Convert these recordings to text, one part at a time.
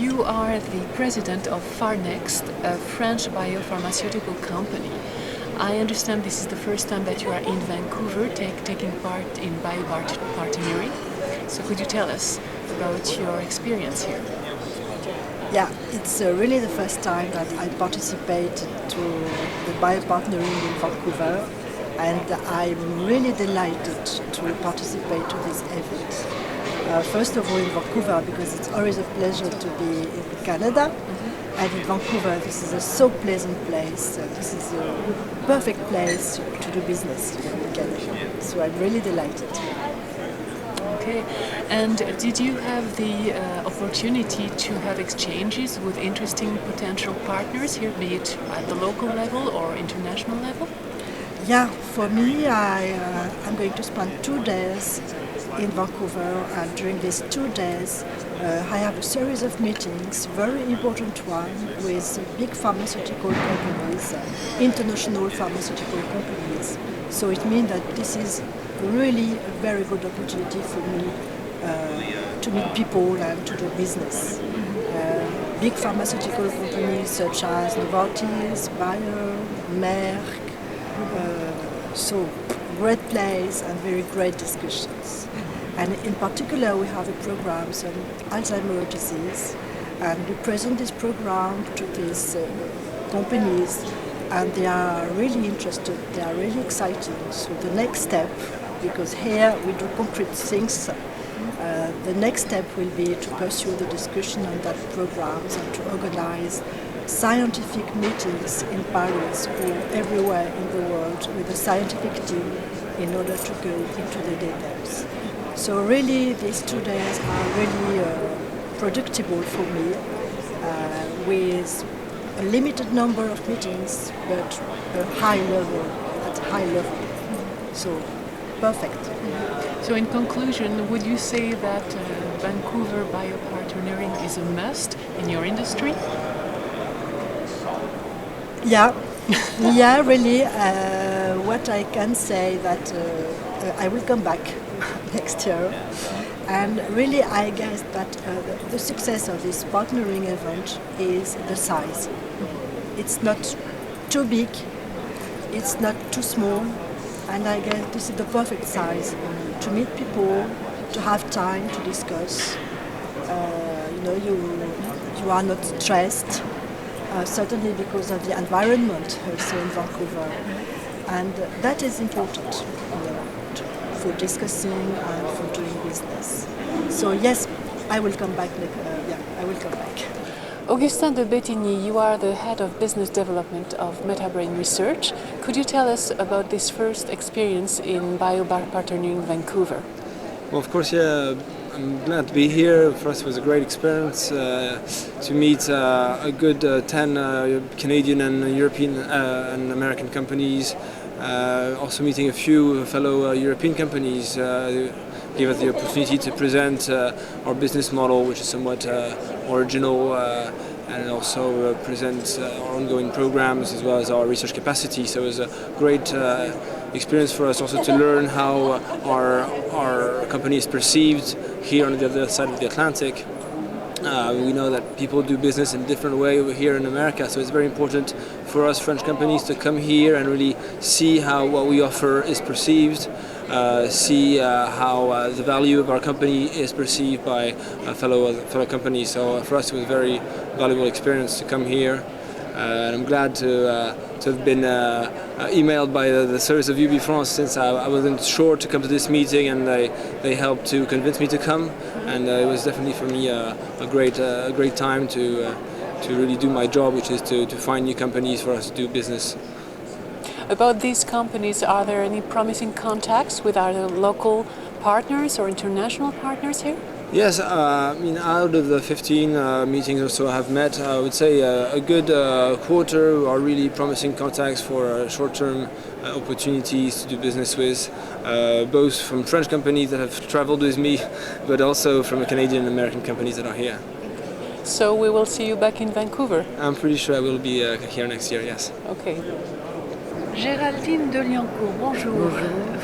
you are the president of Farnext, a French biopharmaceutical company. I understand this is the first time that you are in Vancouver taking part in BioPartnering. So could you tell us about your experience here? Yeah, it's really the first time that I participate to the BioPartnering in Vancouver, and I'm really delighted to participate to this event. First of all in Vancouver, because it's always a pleasure to be in Canada, and in Vancouver this is a so pleasant place. This is a perfect place to do business in Canada, so I'm really delighted. Okay, and did you have the opportunity to have exchanges with interesting potential partners here, be it at the local level or international level? Yeah, for me, I'm going to spend 2 days in Vancouver, and during these 2 days I have a series of meetings, very important one, with big pharmaceutical companies, international pharmaceutical companies. So it means that this is really a very good opportunity for me to meet people and to do business. Big pharmaceutical companies such as Novartis, Bayer, Merck, so great place and very great discussions. And in particular we have a program on Alzheimer's disease, and we present this program to these companies, and they are really interested, they are really excited. So the next step, because here we do concrete things, the next step will be to pursue the discussion on that program and to organize scientific meetings in Paris or everywhere in the world with a scientific team in order to go into the details. So really these 2 days are really productive for me, with a limited number of meetings but at high level. So perfect. So in conclusion, would you say that Vancouver BioPartnering is a must in your industry? Yeah, yeah, really. What I can say that I will come back next year, and really I guess that the success of this partnering event is the size. It's not too big, it's not too small, and I guess this is the perfect size to meet people, to have time to discuss. You are not stressed. Certainly because of the environment also in Vancouver, and that is important for discussing and for doing business. So yes, I will come back. I will come back. Augustin de Bettigny, you are the head of business development of MetaBrain Research. Could you tell us about this first experience in BioPartnering Vancouver? Well, of course, yeah. I'm glad to be here. For us, it was a great experience to meet a good 10 Canadian and European and American companies. Also meeting a few fellow European companies gave us the opportunity to present our business model, which is somewhat original, and also present our ongoing programs as well as our research capacity. So it was a great experience for us also to learn how our company is perceived here on the other side of the Atlantic. We know that people do business in a different way over here in America, so it's very important for us French companies to come here and really see how what we offer is perceived, see how the value of our company is perceived by fellow companies. So for us it was a very valuable experience to come here. And I'm glad to have been emailed by the service of Ubifrance, since I wasn't sure to come to this meeting, and they helped to convince me to come, and it was definitely for me a great time to really do my job, which is to find new companies for us to do business. About these companies, are there any promising contacts with either local partners or international partners here? Yes, out of the 15 meetings or so I have met, I would say a good quarter are really promising contacts for short-term opportunities to do business with, both from French companies that have traveled with me, but also from Canadian and American companies that are here. So we will see you back in Vancouver? I'm pretty sure I will be here next year, yes. Okay. Géraldine Deliancourt, bonjour.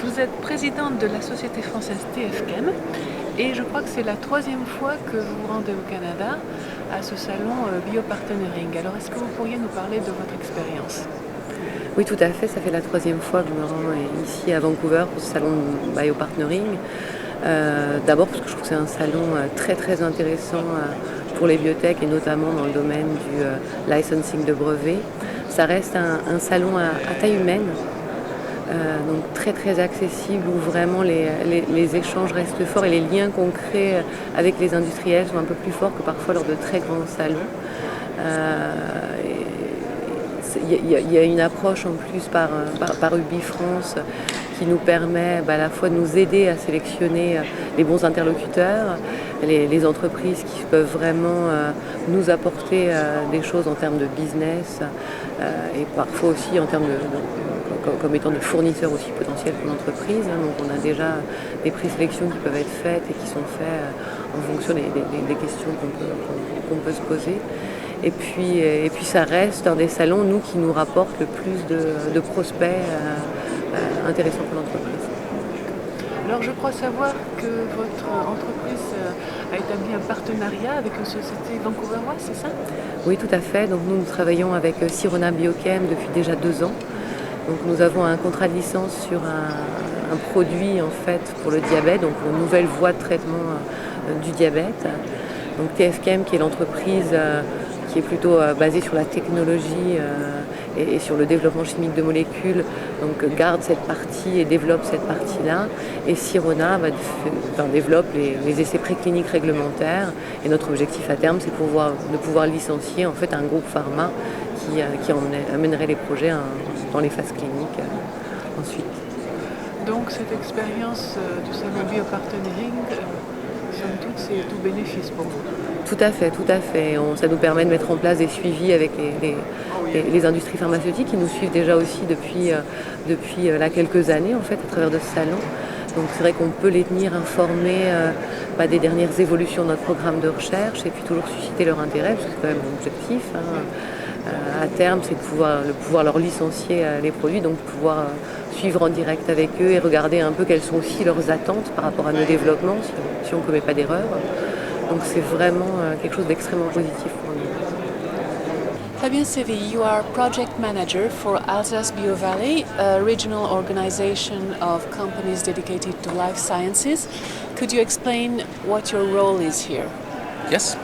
Vous êtes présidente de la société française TFChem et je crois que c'est la 3e fois que vous vous rendez au Canada. à ce salon BioPartnering. Alors est-ce que vous pourriez nous parler de votre expérience? Oui, tout à fait. Ça fait la 3e fois que je me rends ici à Vancouver pour ce salon BioPartnering. D'abord parce que je trouve que c'est un salon très très intéressant pour les biotech et notamment dans le domaine du licensing de brevets. Ça reste un salon à taille humaine, donc très très accessible où vraiment les échanges restent forts et les liens qu'on crée avec les industriels sont un peu plus forts que parfois lors de très grands salons. Il y a une approche en plus par Ubifrance qui nous permet à la fois de nous aider à sélectionner les bons interlocuteurs, les entreprises qui peuvent vraiment nous apporter des choses en termes de business et parfois aussi en termes comme étant des fournisseurs aussi potentiels pour l'entreprise. Donc on a déjà des présélections qui peuvent être faites et qui sont faites en fonction des questions qu'on peut se poser. Et puis ça reste un des salons, nous, qui nous rapporte le plus de prospects intéressants pour l'entreprise. Alors je crois savoir que votre entreprise a établi un partenariat avec une société vancouveroise, c'est ça? Oui, tout à fait. Donc nous travaillons avec Sirona Biochem depuis déjà 2 ans. Donc nous avons un contrat de licence sur un produit en fait pour le diabète, donc une nouvelle voie de traitement du diabète. Donc TFChem qui est l'entreprise qui est plutôt basée sur la technologie et sur le développement chimique de molécules, donc garde cette partie et développe cette partie-là. Et Sirona développe les essais précliniques réglementaires. Et notre objectif à terme, c'est de pouvoir licencier en fait un groupe pharma qui amènerait les projets dans les phases cliniques ensuite. Donc cette expérience du salon BioPartnering, somme toute, c'est tout bénéfice pour vous? Tout à fait. Ça nous permet de mettre en place des suivis avec les industries pharmaceutiques qui nous suivent déjà aussi depuis quelques années en fait à travers de ce salon. Donc c'est vrai qu'on peut les tenir informés des dernières évolutions de notre programme de recherche et puis toujours susciter leur intérêt, parce que c'est quand même mon objectif. À terme, c'est de pouvoir leur licencier les produits, donc pouvoir suivre en direct avec eux et regarder un peu quelles sont aussi leurs attentes par rapport à nos développements, si on ne commet pas d'erreur. Donc c'est vraiment quelque chose d'extrêmement positif pour nous. Fabien Séville, you are project manager for Alsace BioValley, a regional organization of companies dedicated to life sciences. Could you explain what your role is here? Yes.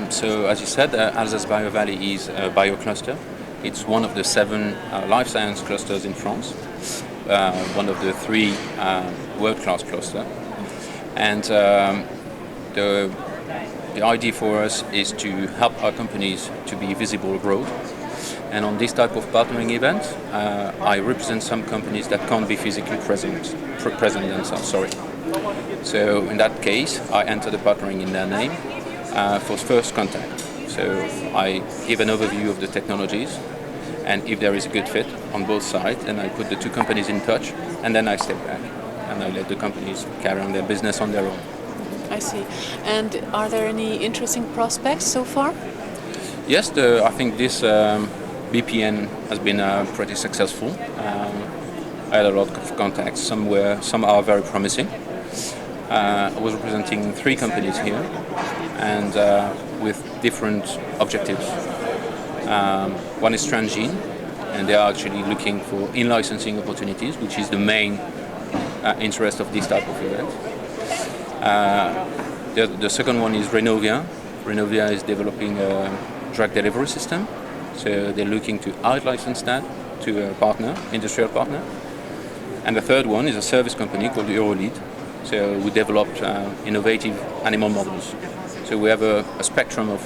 So as you said, Alsace BioValley is a biocluster. It's one of the 7 life science clusters in France, one of the 3 world-class clusters. And the idea for us is to help our companies to be visible abroad. And on this type of partnering event, I represent some companies that can't be physically present themselves. So in that case, I enter the partnering in their name for first contact. So I give an overview of the technologies, and if there is a good fit on both sides, then I put the 2 companies in touch, and then I step back and I let the companies carry on their business on their own. I see. And are there any interesting prospects so far? Yes, I think this BPN has been pretty successful. I had a lot of contacts. Some are very promising. I was representing 3 companies here, and with different objectives. One is Transgene, and they are actually looking for in-licensing opportunities, which is the main interest of this type of event. The second one is Renovia. Renovia is developing a drug delivery system, so they're looking to out-license that to a partner, industrial partner. And the third one is a service company called Eurolead. So we developed innovative animal models. So we have a spectrum of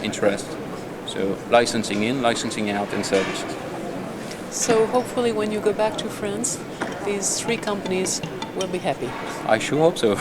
interest. So licensing in, licensing out, and services. So hopefully when you go back to France, these 3 companies will be happy. I sure hope so.